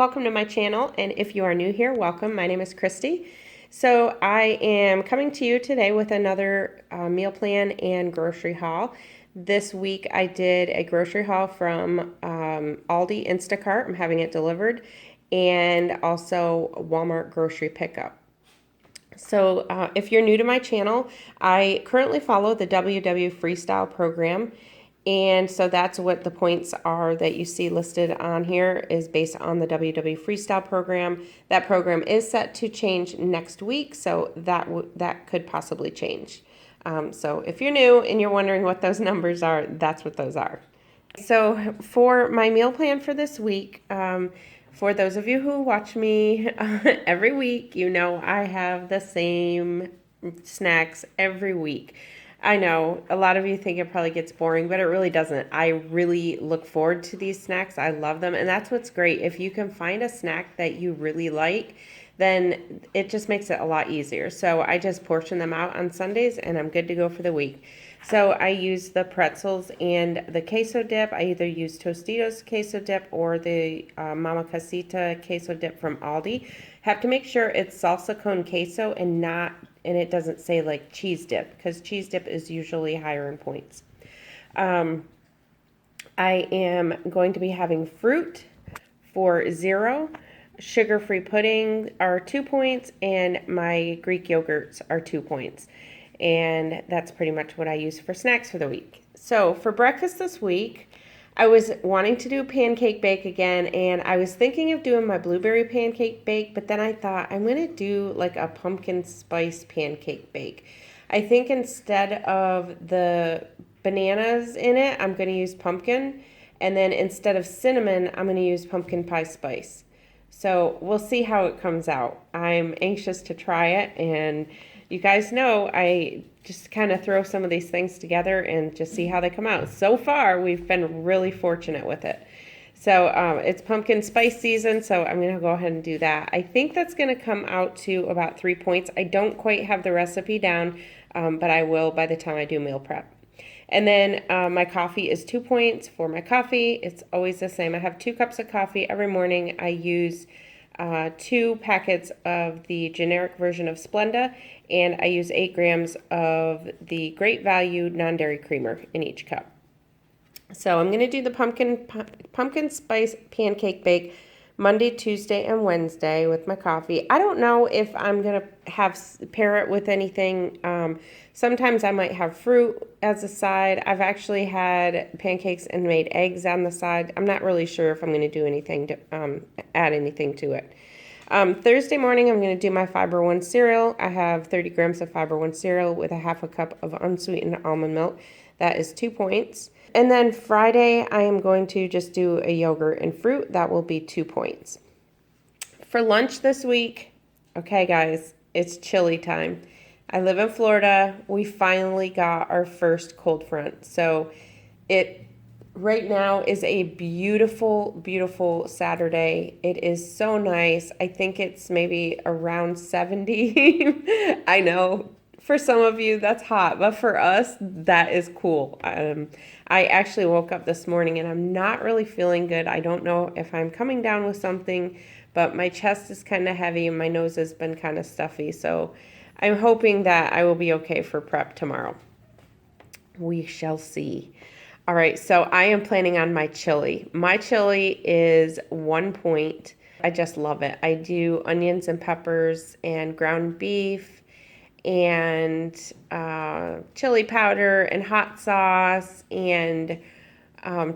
welcome to my channel, and if you are new here, welcome. My name is Christy. So I am coming to you today with another meal plan and grocery haul. This week I did a grocery haul from Aldi Instacart. I'm having it delivered, and also Walmart grocery pickup. So if you're new to my channel, I currently follow the WW Freestyle program. And so that's what the points are that you see listed on here is based on the WW Freestyle program. That program is set to change next week, so that could possibly change. So if you're new and you're wondering what those numbers are, that's what those are. So for my meal plan for this week, for those of you who watch me every week, you know I have the same snacks every week. I know a lot of you think it probably gets boring, but it really doesn't. I really look forward to these snacks. I love them. And that's what's great. If you can find a snack that you really like, then it just makes it a lot easier. So I just portion them out on Sundays and I'm good to go for the week. So I use the pretzels and the queso dip. I either use Tostitos queso dip or the Mama Casita queso dip from Aldi. Have to make sure it's salsa con queso and it doesn't say like cheese dip, because cheese dip is usually higher in points. I am going to be having fruit for 0. Sugar-free pudding are 2 points, and my Greek yogurts are 2 points. And that's pretty much what I use for snacks for the week. So for breakfast this week, I was wanting to do pancake bake again, and I was thinking of doing my blueberry pancake bake, but then I thought I'm going to do like a pumpkin spice pancake bake. I think instead of the bananas in it, I'm going to use pumpkin, and then instead of cinnamon, I'm going to use pumpkin pie spice. So we'll see how it comes out. I'm anxious to try it, and you guys know I just kind of throw some of these things together and just see how they come out. So far, we've been really fortunate with it. So it's pumpkin spice season, so I'm going to go ahead and do that. I think that's going to come out to about 3 points. I don't quite have the recipe down, but I will by the time I do meal prep. And then my coffee is 2 points for my coffee. It's always the same. I have 2 cups of coffee every morning. I use 2 packets of the generic version of Splenda, and I use 8 grams of the Great Value non-dairy creamer in each cup. So I'm going to do the pumpkin spice pancake bake Monday, Tuesday, and Wednesday with my coffee. I don't know if I'm going to pair it with anything. Sometimes I might have fruit as a side. I've actually had pancakes and made eggs on the side. I'm not really sure if I'm going to do anything to add anything to it. Thursday morning, I'm going to do my Fiber One cereal. I have 30 grams of Fiber One cereal with a half a cup of unsweetened almond milk. That is 2 points. And then Friday, I am going to just do a yogurt and fruit. That will be 2 points. For lunch this week, okay, guys, it's chili time. I live in Florida. We finally got our first cold front. So it right now is a beautiful, beautiful Saturday. It is so nice. I think it's maybe around 70. I know for some of you that's hot, but for us, that is cool. I actually woke up this morning and I'm not really feeling good. I don't know if I'm coming down with something, but my chest is kind of heavy and my nose has been kind of stuffy. So I'm hoping that I will be okay for prep tomorrow. We shall see. All right, so I am planning on my chili. My chili is 1 point. I just love it. I do onions and peppers and ground beef and chili powder and hot sauce and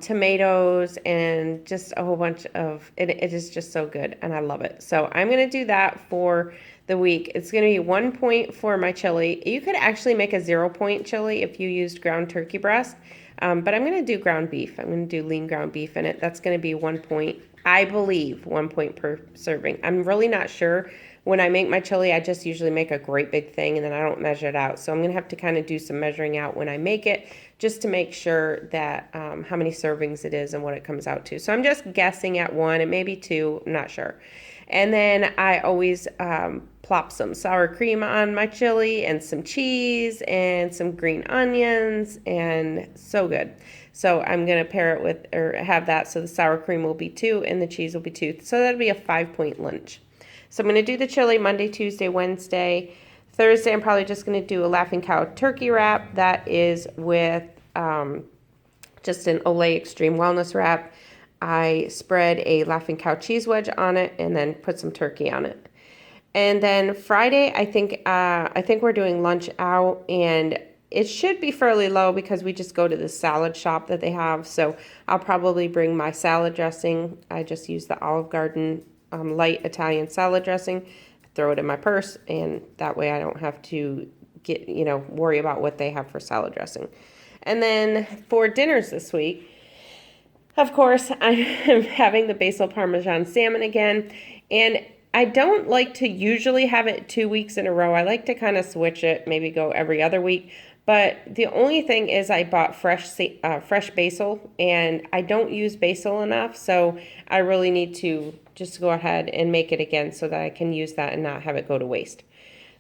tomatoes and just a whole bunch of it. It is just so good and I love it. So I'm going to do that for the week. It's going to be 1 point for my chili. You could actually make a 0 point chili if you used ground turkey breast, but I'm going to do ground beef. I'm going to do lean ground beef in it. That's going to be 1 point. I believe 1 point per serving. I'm really not sure. When I make my chili, I just usually make a great big thing and then I don't measure it out. So I'm going to have to kind of do some measuring out when I make it just to make sure that how many servings it is and what it comes out to. So I'm just guessing at 1 and maybe 2, I'm not sure. And then I always plop some sour cream on my chili and some cheese and some green onions, and so good. So I'm going to pair it with, or have that, so the sour cream will be 2 and the cheese will be 2. So that'll be a 5-point lunch. So I'm going to do the chili Monday, Tuesday, Wednesday. Thursday, I'm probably just going to do a Laughing Cow turkey wrap. That is with just an Olay Extreme Wellness wrap. I spread a Laughing Cow cheese wedge on it and then put some turkey on it. And then Friday, I think we're doing lunch out, and it should be fairly low because we just go to the salad shop that they have. So I'll probably bring my salad dressing. I just use the Olive Garden light Italian salad dressing, throw it in my purse, and that way I don't have to worry about what they have for salad dressing. And then for dinners this week, of course, I'm having the Basil-Parmesan salmon again, and I don't like to usually have it 2 weeks in a row. I like to kind of switch it, maybe go every other week. But the only thing is I bought fresh basil, and I don't use basil enough, so I really need to just go ahead and make it again so that I can use that and not have it go to waste.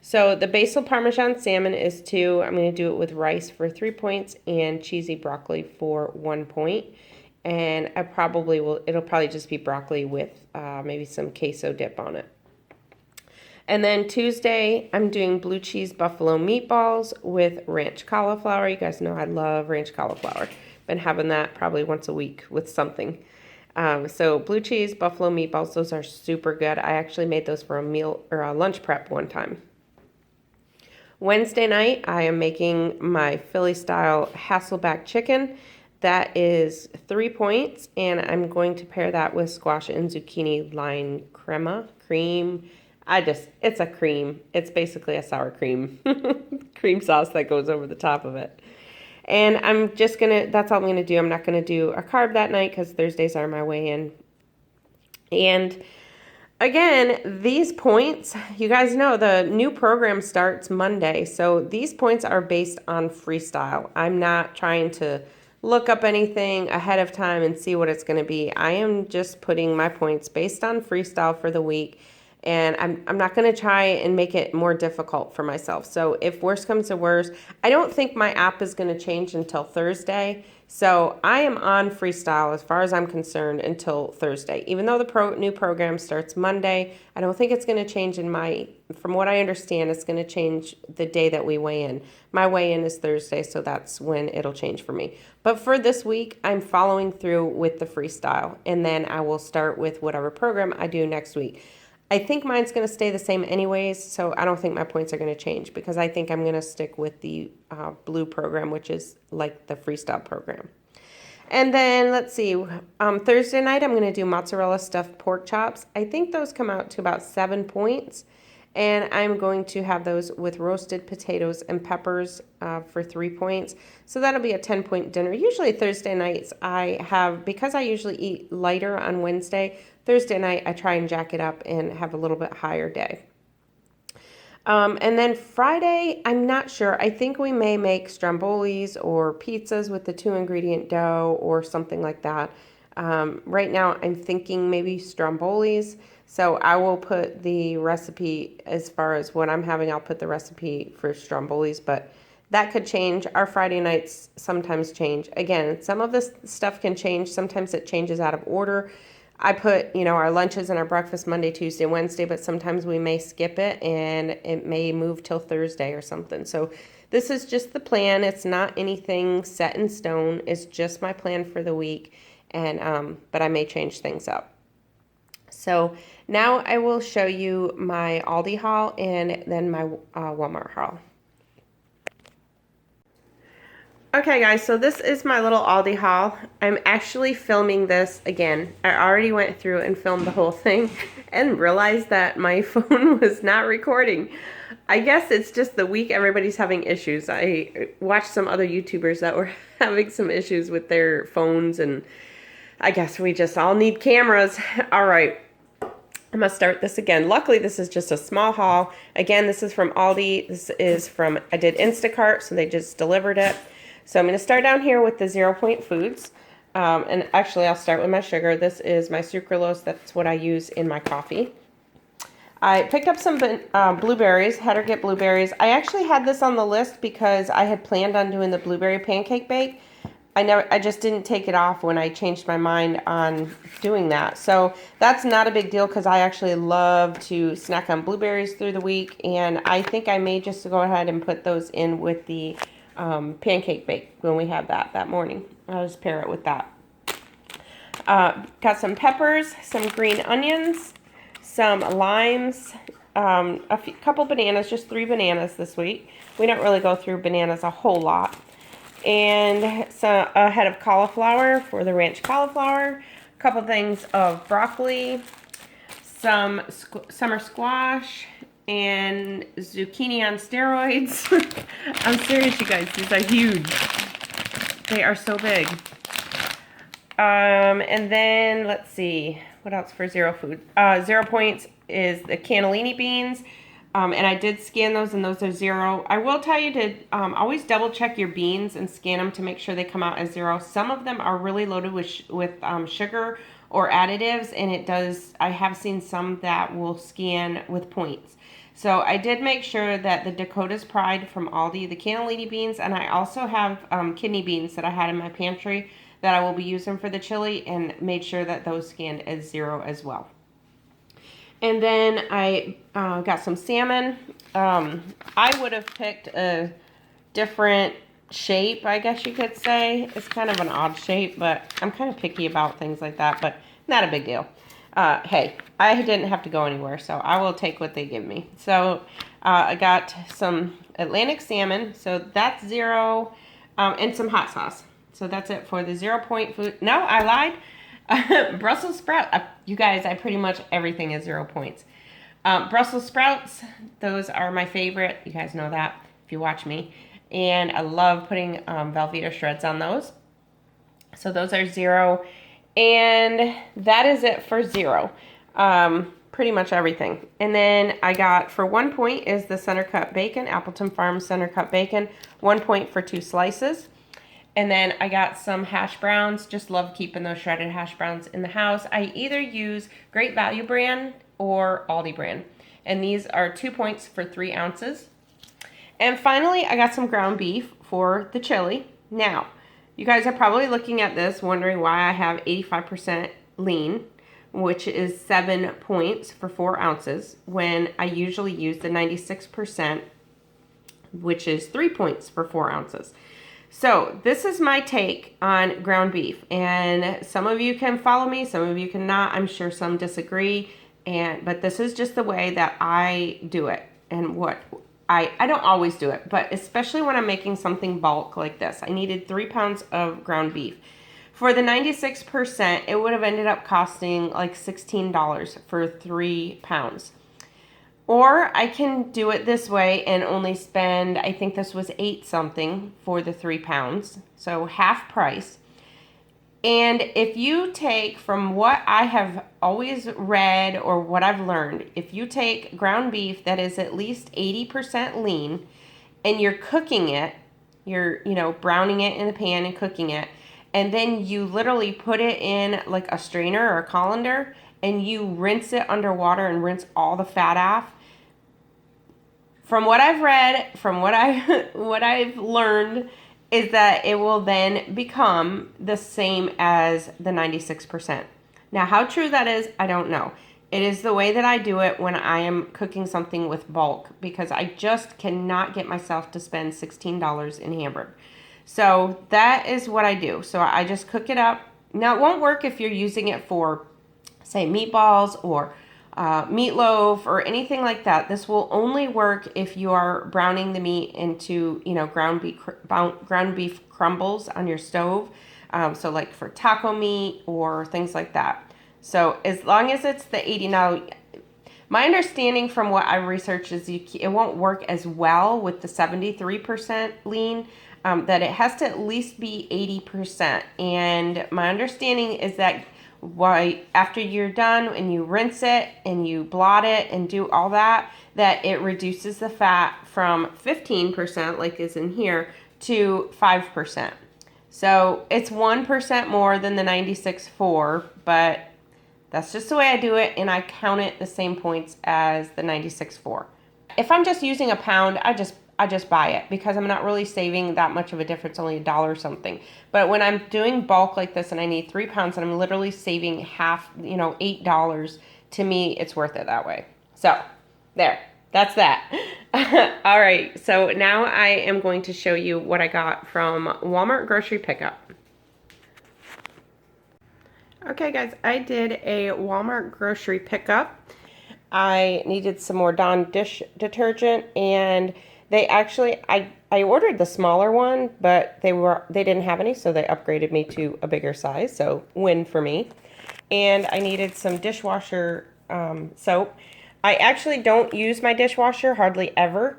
So the Basil Parmesan salmon is 2. I'm going to do it with rice for 3 points and cheesy broccoli for 1 point. And it'll probably just be broccoli with maybe some queso dip on it. And then Tuesday, I'm doing blue cheese buffalo meatballs with ranch cauliflower. You guys know I love ranch cauliflower. Been having that probably once a week with something. So blue cheese buffalo meatballs, those are super good. I actually made those for a meal or a lunch prep one time. Wednesday night, I am making my Philly-style Hasselback chicken. That is 3 points, and I'm going to pair that with squash and zucchini lime cream. It's a cream. It's basically a sour cream, cream sauce that goes over the top of it. And that's all I'm going to do. I'm not going to do a carb that night because Thursdays are my weigh-in. And again, these points, you guys know the new program starts Monday. So these points are based on Freestyle. I'm not trying to look up anything ahead of time and see what it's going to be. I am just putting my points based on Freestyle for the week. And I'm not going to try and make it more difficult for myself. So if worse comes to worse, I don't think my app is going to change until Thursday. So I am on Freestyle as far as I'm concerned until Thursday. Even though the new program starts Monday, I don't think it's going to change from what I understand, it's going to change the day that we weigh in. My weigh-in is Thursday, so that's when it'll change for me. But for this week, I'm following through with the Freestyle, and then I will start with whatever program I do next week. I think mine's going to stay the same anyways, so I don't think my points are going to change because I think I'm going to stick with the blue program, which is like the Freestyle program. And then, let's see, Thursday night I'm going to do mozzarella stuffed pork chops. I think those come out to about 7 points, and I'm going to have those with roasted potatoes and peppers for 3 points. So that'll be a 10-point dinner. Usually Thursday nights because I usually eat lighter on Wednesday, Thursday night, I try and jack it up and have a little bit higher day. And then Friday, I'm not sure. I think we may make strombolis or pizzas with the 2-ingredient dough or something like that. Right now, I'm thinking maybe strombolis. So I will put the recipe, as far as what I'm having, I'll put the recipe for strombolis, but that could change. Our Friday nights sometimes change. Again, some of this stuff can change. Sometimes it changes out of order. I put, our lunches and our breakfast Monday, Tuesday, Wednesday, but sometimes we may skip it and it may move till Thursday or something. So this is just the plan. It's not anything set in stone. It's just my plan for the week. And, but I may change things up. So now I will show you my Aldi haul and then my Walmart haul. Okay guys, so this is my little Aldi haul. I'm actually filming this again. I already went through and filmed the whole thing and realized that my phone was not recording. I guess it's just the week everybody's having issues. I watched some other YouTubers that were having some issues with their phones, and I guess we just all need cameras. All right, I'm gonna start this again. Luckily, this is just a small haul. Again, this is from Aldi. This is I did Instacart, so they just delivered it. So I'm going to start down here with the 0-point foods. And actually, I'll start with my sugar. This is my sucralose. That's what I use in my coffee. I picked up some blueberries, had her get blueberries. I actually had this on the list because I had planned on doing the blueberry pancake bake. I just didn't take it off when I changed my mind on doing that. So that's not a big deal because I actually love to snack on blueberries through the week. And I think I may just go ahead and put those in with the pancake bake when we have that morning. I'll just pair it with that. Got some peppers, some green onions, some limes, couple bananas, just 3 bananas this week. We don't really go through bananas a whole lot. And so a head of cauliflower for the ranch cauliflower, a couple things of broccoli, some summer squash, and zucchini on steroids. I'm serious, you guys, these are huge. They are so big. And then let's see, what else for zero food? 0 points is the cannellini beans. And I did scan those, and those are 0. I will tell you to always double check your beans and scan them to make sure they come out as 0. Some of them are really loaded with sugar or additives, and it does. I have seen some that will scan with points. So I did make sure that the Dakota's Pride from Aldi, the cannellini beans, and I also have kidney beans that I had in my pantry that I will be using for the chili, and made sure that those scanned as 0 as well. And then I got some salmon. I would have picked a different shape, I guess you could say. It's kind of an odd shape, but I'm kind of picky about things like that, but not a big deal. Hey, I didn't have to go anywhere, so I will take what they give me. So I got some Atlantic salmon, so that's 0, and some hot sauce. So that's it for the 0 point food. No, I lied. Brussels sprout. You guys, I pretty much everything is 0 points. Brussels sprouts, those are my favorite. You guys know that if you watch me. And I love putting Velveeta shreds on those. So those are 0. And that is it for 0. Pretty much everything. And then I got, for 1 point, is the center cut bacon, Appleton Farms center cut bacon. 1 point for 2 slices. And then I got some hash browns. Just love keeping those shredded hash browns in the house. I either use Great Value brand or Aldi brand. And these are 2 points for 3 ounces. And finally, I got some ground beef for the chili. Now, you guys are probably looking at this wondering why I have 85% lean, which is 7 points for 4 ounces, when I usually use the 96%, which is 3 points for 4 ounces. So this is my take on ground beef, and some of you can follow me, some of you cannot. I'm sure some disagree, but this is just the way that I do it, and what I don't always do it, but especially when I'm making something bulk like this. I needed 3 pounds of ground beef. For the 96%, it would have ended up costing like $16 for 3 pounds. Or I can do it this way and only spend, I think this was 8 something for the 3 pounds. So half price. And if you take, from what I have always read or what I've learned, if you take ground beef that is at least 80% lean and you're cooking it, you're, browning it in the pan and cooking it, and then you literally put it in like a strainer or a colander and you rinse it underwater and rinse all the fat off. From what I've read, from what I've learned, is that it will then become the same as the 96%. Now, how true that is, I don't know. It is the way that I do it when I am cooking something with bulk, because I just cannot get myself to spend $16 in hamburger. So that is what I do. So I just cook it up. Now, it won't work if you're using it for, say, meatballs or meatloaf or anything like that. This will only work if you are browning the meat into, ground beef crumbles on your stove. So like for taco meat or things like that. So as long as it's the 80. Now, my understanding from what I researched is it won't work as well with the 73% lean, that it has to at least be 80%. And my understanding is that after you're done and you rinse it and you blot it and do all that it reduces the fat from 15%, like is in here, to 5%. So it's 1% more than the 96.4, but That's just the way I do it, and I count it the same points as the 96.4. If I'm just using a pound, I just buy it because I'm not really saving that much of a difference, only $1 or something. But when I'm doing bulk like this and I need 3 pounds and I'm literally saving half, $8, to me, it's worth it that way. So there, that's that. All right, so now I am going to show you what I got from Walmart grocery pickup. Okay guys, I did a Walmart grocery pickup. I needed some more Dawn dish detergent, and they actually, I ordered the smaller one, but they didn't have any, so they upgraded me to a bigger size, so win for me. And I needed some dishwasher soap. I actually don't use my dishwasher hardly ever.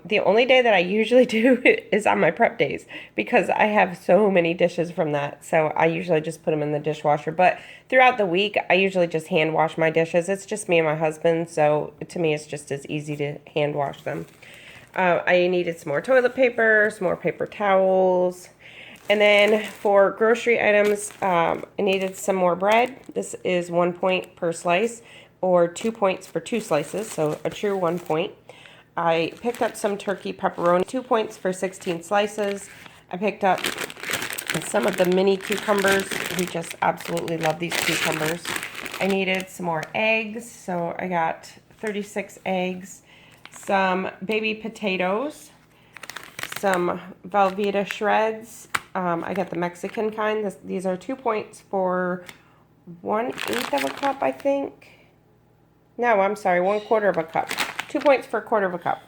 The only day that I usually do it is on my prep days because I have so many dishes from that. So I usually just put them in the dishwasher. But throughout the week, I usually just hand wash my dishes. It's just me and my husband. So to me, it's just as easy to hand wash them. I needed some more toilet paper, some more paper towels. And then for grocery items, I needed some more bread. This is 1 point per slice or 2 points for 2 slices. So a true 1 point. I picked up some turkey pepperoni, 2 points for 16 slices. I picked up some of the mini cucumbers. We just absolutely love these cucumbers. I needed some more eggs, so I got 36 eggs. Some baby potatoes, some Velveeta shreds. I got the Mexican kind. These are 2 points for 1/8 of a cup, I think. No, I'm sorry, 1/4 of a cup. 2 points for 1/4 of a cup.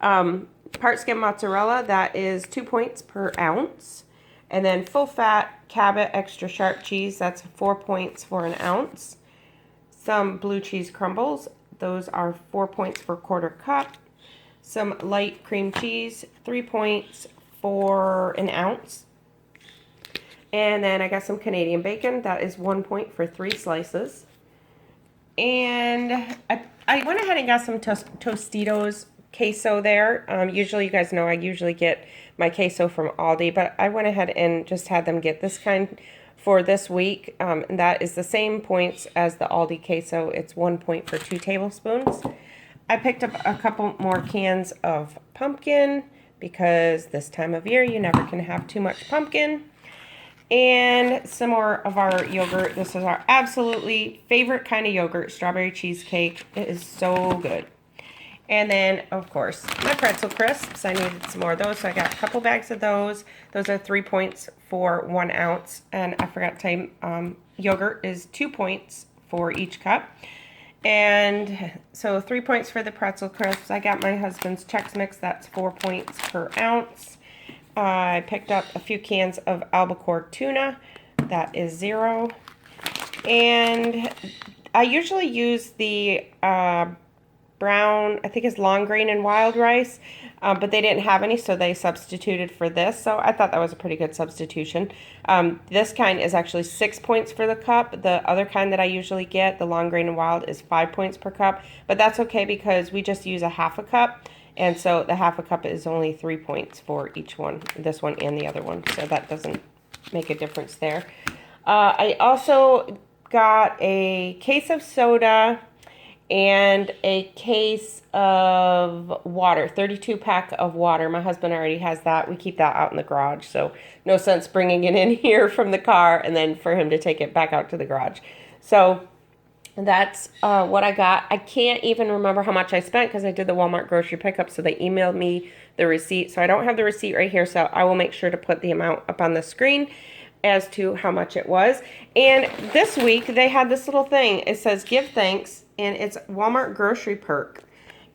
Part skim mozzarella, that is 2 points per ounce. And then full fat Cabot extra sharp cheese, that's 4 points for an ounce. Some blue cheese crumbles, those are 4 points for 1/4 cup. Some light cream cheese, 3 points for an ounce. And then I got some Canadian bacon, that is 1 point for 3 slices. And I went ahead and got some Tostitos queso there. Usually, you guys know I usually get my queso from Aldi, but I went ahead and just had them get this kind for this week. And that is the same points as the Aldi queso. It's 1 point for 2 tablespoons. I picked up a couple more cans of pumpkin because this time of year you never can have too much pumpkin. And some more of our yogurt. This is our absolutely favorite kind of yogurt, strawberry cheesecake. It is so good. And then, of course, my pretzel crisps. I needed some more of those, so I got a couple bags of those. Those are 3 points for 1 ounce. And I forgot to tell you, yogurt is 2 points for each cup. And so 3 points for the pretzel crisps. I got my husband's Chex Mix. That's 4 points per ounce. I picked up a few cans of albacore tuna. That is 0. And I usually use the brown, I think it's long grain and wild rice, but they didn't have any, so they substituted for this. So I thought that was a pretty good substitution. This kind is actually 6 points for the cup. The other kind that I usually get, the long grain and wild, is 5 points per cup. But that's okay because we just use a half a cup. And so the half a cup is only 3 points for each one, this one and the other one. So that doesn't make a difference there. I also got a case of soda and a case of water, 32 pack of water. My husband already has that. We keep that out in the garage. So no sense bringing it in here from the car and then for him to take it back out to the garage. So that's what I got. I can't even remember how much I spent because I did the Walmart grocery pickup, so they emailed me the receipt. So I don't have the receipt right here, so I will make sure to put the amount up on the screen as to how much it was. And this week, they had this little thing. It says, give thanks, and it's Walmart grocery perk.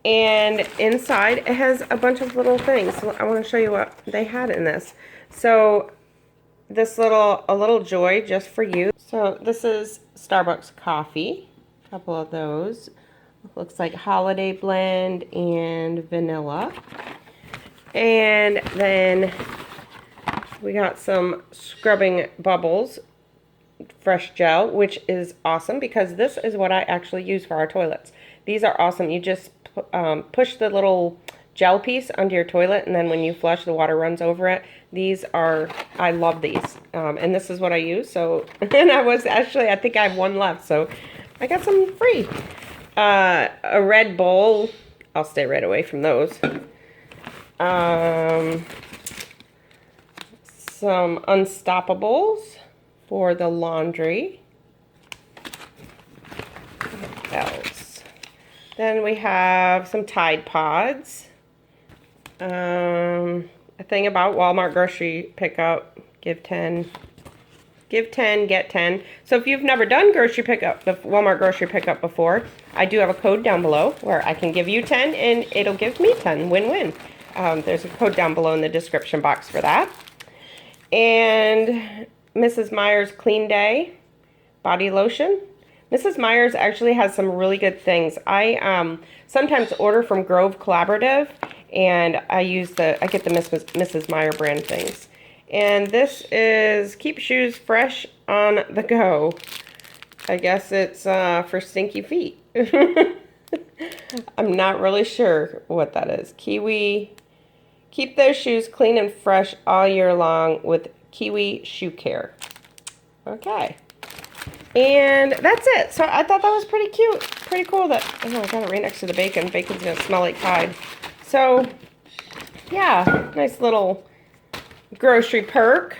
And inside, it has a bunch of little things. So I want to show you what they had in this. So this a little joy just for you. So this is Starbucks coffee. Couple of those. Looks like holiday blend and vanilla. And then we got some scrubbing bubbles fresh gel, which is awesome because this is what I actually use for our toilets. These are awesome. You just push the little gel piece under your toilet, and then when you flush, the water runs over it. These are, I love these, and this is what I use. So, and I think I have one left, so I got some free. A red bowl. I'll stay right away from those. Some Unstoppables for the laundry. What else? Then we have some Tide Pods. A thing about Walmart grocery pickup. Give 10, get 10. So if you've never done grocery pickup, the Walmart grocery pickup before, I do have a code down below where I can give you 10 and it'll give me 10. Win-win. There's a code down below in the description box for that. And Mrs. Meyer's Clean Day body lotion. Mrs. Meyer's actually has some really good things. I sometimes order from Grove Collaborative, and I get the Mrs. Meyer brand things. And this is keep shoes fresh on the go. I guess it's for stinky feet. I'm not really sure what that is. Kiwi. Keep those shoes clean and fresh all year long with Kiwi Shoe Care. Okay. And that's it. So I thought that was pretty cute. Pretty cool that, oh, I got it right next to the bacon. Bacon's going to smell like Tide. So, yeah, nice little grocery perk.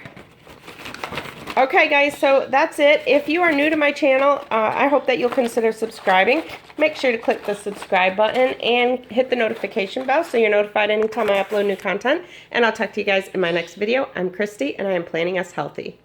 Okay, guys, so that's it. If you are new to my channel, I hope that you'll consider subscribing. Make sure to click the subscribe button and hit the notification bell so you're notified anytime I upload new content. And I'll talk to you guys in my next video. I'm Kristi, and I am planning us healthy.